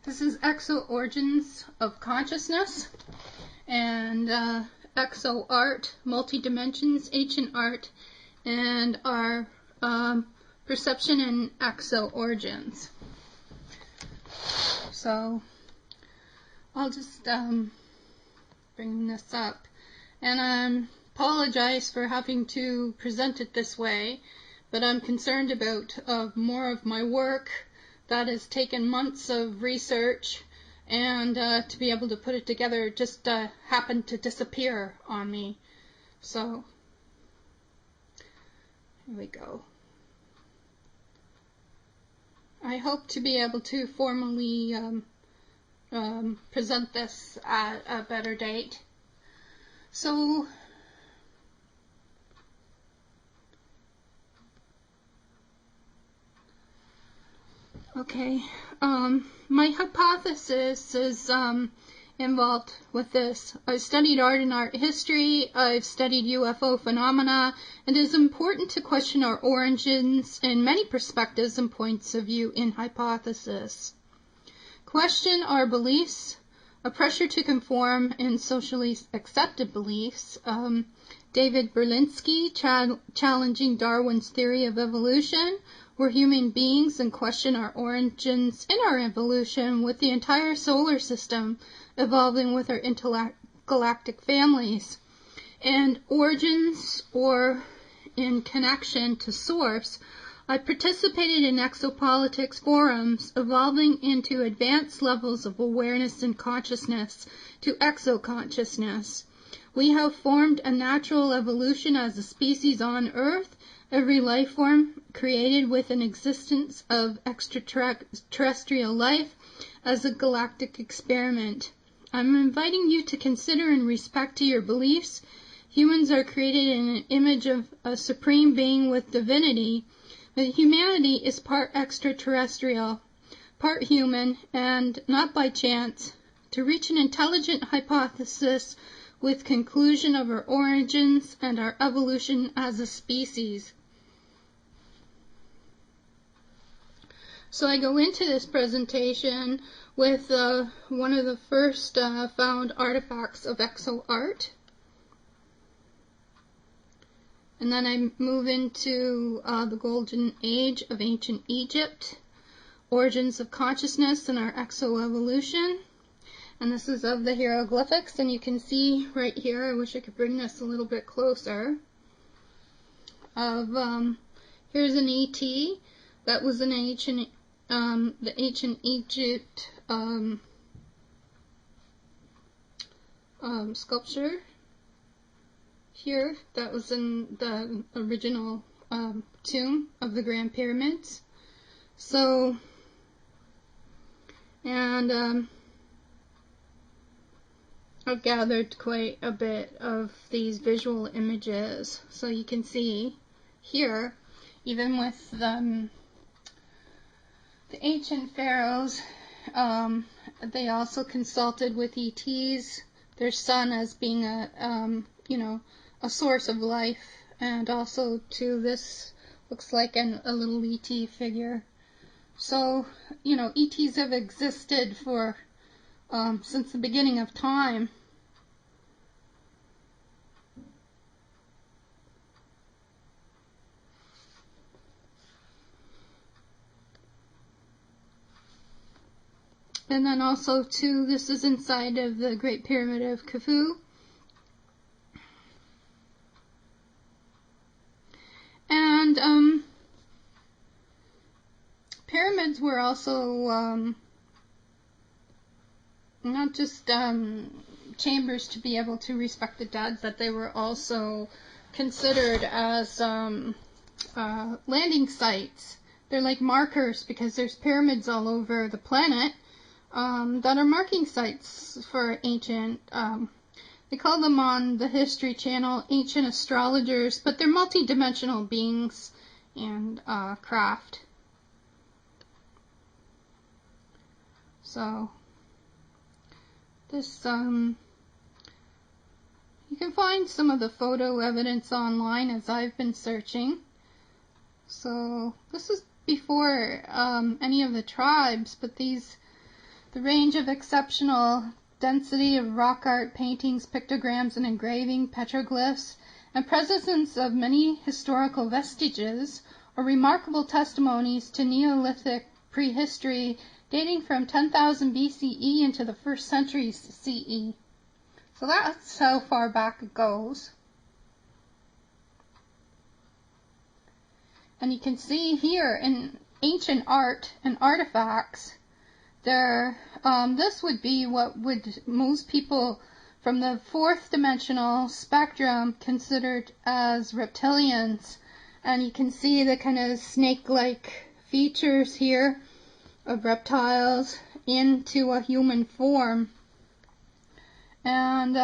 This is Exo Origins of Consciousness and Exo Art, Multi-Dimensions, Ancient Art, and our Perception and Exo Origins. So I'll just bring this up, and I apologize for having to present it this way, but I'm concerned about more of my work that has taken months of research, and to be able to put it together just happened to disappear on me. So here we go. I hope to be able to formally present this at a better date. So okay, my hypothesis is involved with this. I've studied art and art history, I've studied UFO phenomena, and it is important to question our origins in many perspectives and points of view in hypothesis. Question our beliefs, a pressure to conform in socially accepted beliefs. David Berlinski challenging Darwin's theory of evolution. We're human beings and question our origins in our evolution, with the entire solar system evolving with our intergalactic families. And origins, or in connection to source, I participated in exopolitics forums evolving into advanced levels of awareness and consciousness to exo-consciousness. We have formed a natural evolution as a species on Earth. Every life form created with an existence of extraterrestrial life as a galactic experiment. I'm inviting you to consider in respect to your beliefs. Humans are created in an image of a supreme being with divinity, but humanity is part extraterrestrial, part human, and not by chance. To reach an intelligent hypothesis with conclusion of our origins and our evolution as a species. So I go into this presentation with one of the first found artifacts of Exo Art. And then I move into the Golden Age of Ancient Egypt, origins of consciousness and our exo-evolution. And this is of the hieroglyphics, and you can see right here, I wish I could bring this a little bit closer, of here's an ET that was an ancient the ancient Egypt sculpture here that was in the original tomb of the Grand Pyramids. So, and I've gathered quite a bit of these visual images, so you can see here, even with the ancient pharaohs, they also consulted with ETs, their sun as being a source of life, and also to this looks like a little ET figure. So, ETs have existed for since the beginning of time. And then also too, this is inside of the Great Pyramid of Khufu. And pyramids were also not just chambers to be able to respect the dead, but they were also considered as landing sites. They're like markers, because there's pyramids all over the planet that are marking sites for ancient, they call them on the History Channel ancient astrologers, but they're multi-dimensional beings and craft. So this you can find some of the photo evidence online as I've been searching. So this is before any of the tribes, but these The range of exceptional density of rock art, paintings, pictograms, and engraving, petroglyphs, and presence of many historical vestiges are remarkable testimonies to Neolithic prehistory dating from 10,000 BCE into the 1st century CE. So that's how far back it goes. And you can see here in ancient art and artifacts, this would be what would most people from the 4th dimensional spectrum considered as reptilians. And you can see the kind of snake-like features here of reptiles into a human form. And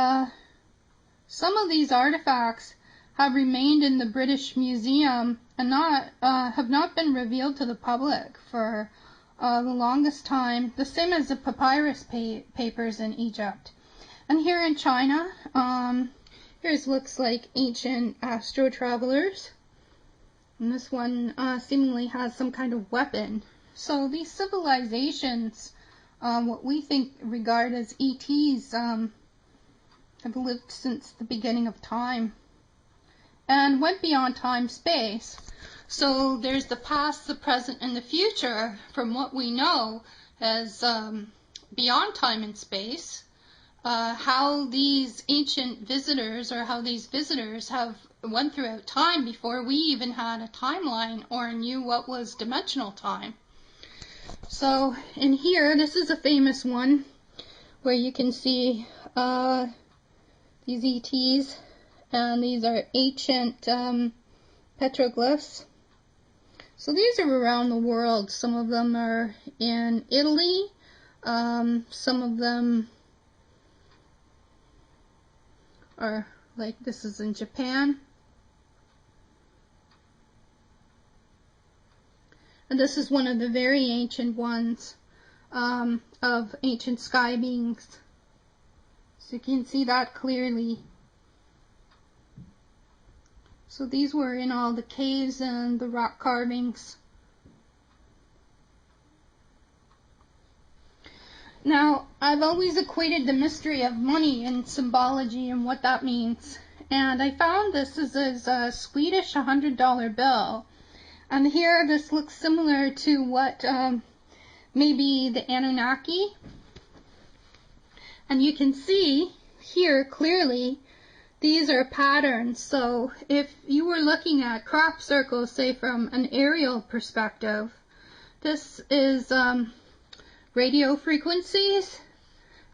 some of these artifacts have remained in the British Museum and have not been revealed to the public for the longest time, the same as the papyrus papers in Egypt. And here in China, here's looks like ancient astro travelers. And this one seemingly has some kind of weapon. So these civilizations, what we regard as ETs, have lived since the beginning of time and went beyond time-space. So there's the past, the present, and the future from what we know as beyond time and space. How these ancient visitors, or how these visitors have went throughout time before we even had a timeline or knew what was dimensional time. So in here, this is a famous one where you can see these ETs, and these are ancient petroglyphs. So these are around the world. Some of them are in Italy, some of them are like this is in Japan. And this is one of the very ancient ones of ancient sky beings. So you can see that clearly. So these were in all the caves and the rock carvings. Now, I've always equated the mystery of money and symbology and what that means. And I found this is a Swedish $100 bill. And here this looks similar to what maybe the Anunnaki. And you can see here clearly these are patterns. So if you were looking at crop circles, say from an aerial perspective, this is radio frequencies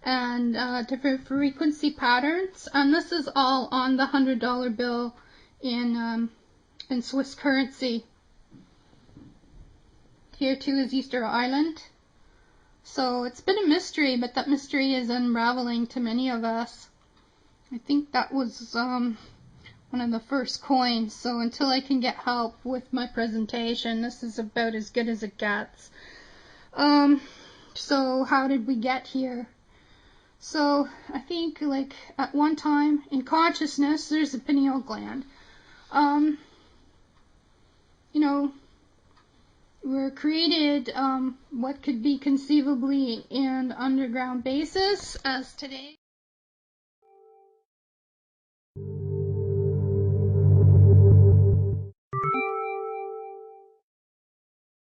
and different frequency patterns, and this is all on the $100 bill in Swiss currency. Here too is Easter Island. So it's been a mystery, but that mystery is unraveling to many of us. I think that was one of the first coins, so until I can get help with my presentation, this is about as good as it gets. So how did we get here? So I think like at one time in consciousness, there's a pineal gland. You know, we're created what could be conceivably in underground basis as today.